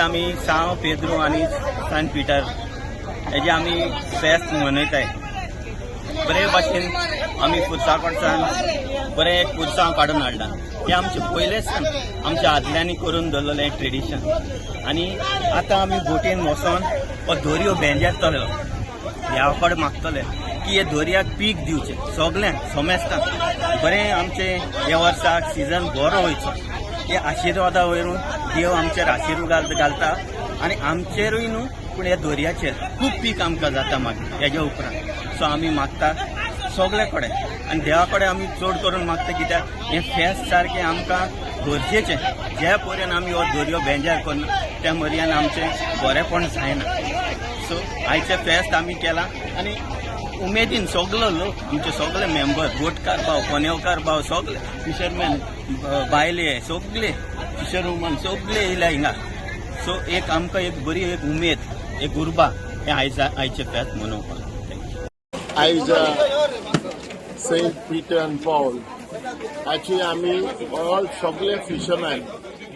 आमी सांव पेद्रू आणि San Peter हेजे आमी फेस्त मनयताय। बरे भाशेन आमी फुरसाकडसान बरे एक उत्सव काडून हाडला। हे आमचे पयलेच आमच्या आदल्यांनी करून दवरलेले ट्रेडिशन। आणि आता आमी बोटीन वचोन हो दोरयो भेंजेरतलो, देवा मागतले की हे दोरयाक पीक दिवचे सगळ्यांक समेस्तांक बरें आमचे हे वर्साक सीजन बरो वयचो। हे आशिर्वादा वयरून देव आमचेर आशिर्वाद घालता आणि आमचेरूय न्हू पूण हे दोरयाचेर खूब पीक आमकां जाता मागीर हेज्या उपरांत। सो आमी मागता सगळे कडेन आनी देवा कडेन आमी चड करून मागता कित्याक हे फेस्त सारकें आमकां गरजेचें। जे पर्यंत आमी हो दोरयो बेंजार करना त्या पर्यंत आमचें बरेंपण जायना। सो आयचें फेस्त आमी केलां आनी उमेदीन सगळो लोक आमचे सगळे मेंबर बोटकार भाव कोनेवकार भाव सगळे फिशरमॅन बायले सगळे फिशर वुमन सगळे येयल्या हिंगा। सो एक आमकां एक बरी एक उमेद एक उर्बा हे आयचे फेस्त मनोवपाक। आयज सेंट पीटर एंड पॉल हाची आमी ऑल सगळे फिशरमॅन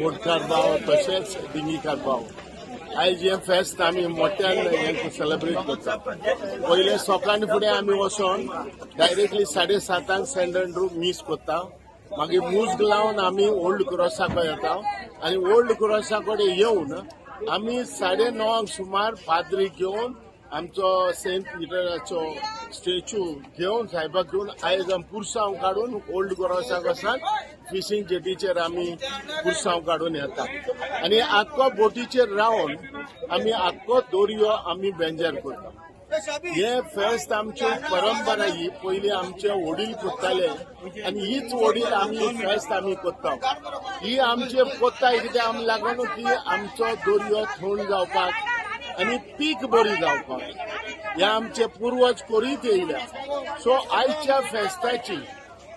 बोटकार भाव तशेंच डिंगीकार भाव आयज हे फेस्त आमी मोठ्यान सेलिब्रेट करता। पयले सकाळी फुडें आमी वचोन डायरेक्टली 7:30 सेंट एंड्रू मीस करता। मागीर मुज्ग लावन आमी ओल्ड क्रॉसा कडेन येता आनी ओल्ड क्रॉसा कडेन येवन आमी 9:30 सुमार पाद्री घेवन आमचो सेंट पिटराचो स्टॅच्यू घेवन साहेबाक घेवन आयज आमी पुरसांव काडून ओल्ड क्रॉसाक वचून फिशींग जेटीचेर आमी पुरसांव काडून येता आनी आख्खो बोटीचेर रावन आमी आख्खो दोरयो आमी बेंजार करता। हे फेस्त आमची परंपरा ही पयली आमचे वडील करताले आनी हीच वडील आमी फेस्त आमी करता। ही आमचे कोत्ताय कित्याक आमी लागून की आमचो दोरयो थंड जावपाक आनी पीक बरी जावपाक हे आमचे पुर्वज करीत येयल्या। सो आयच्या फेस्ताची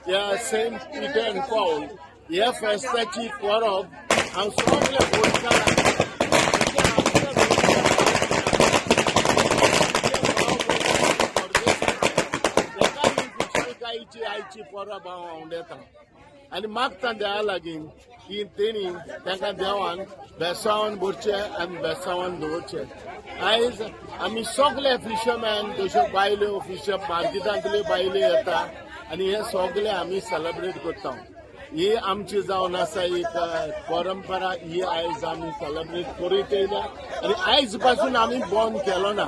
ह्या सेंट पीटर एंड पॉल ह्या फेस्ताची परब हांव सगळ्या बोटकारांक आयची परब हांव उडयता आनी मागता देवा लागीं की तेणी तांकां देवान बेसांवान भरचे आनी बेसांवान दवरचे। आयज आमी सगळे फिशरमॅन तश्यो बायल्यो फिशर मार्केटांतल्यो बायल्यो येता आनी हे सगळे आमी सेलिब्रेट करता। ही आमची जावन आसा एक परंपरा, ही आयज आमी सेलिब्रेट करीत येयल्या आनी आयज पासून आमी बंद केलो ना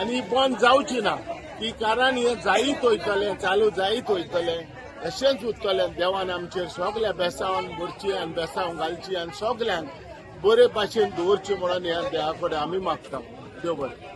आनी बंद जावची ना की कारण हे जायत वयतलें चालू जायत वयतलें अशेंच उरतलें। देवान आमचेर सगळ्या बेसांवान भरची आनी बेसांव घालची आनी सगळ्यांक बरे भाशेन दवरची म्हणून ह्या देवा कडेन आमी मागता। देव बरें।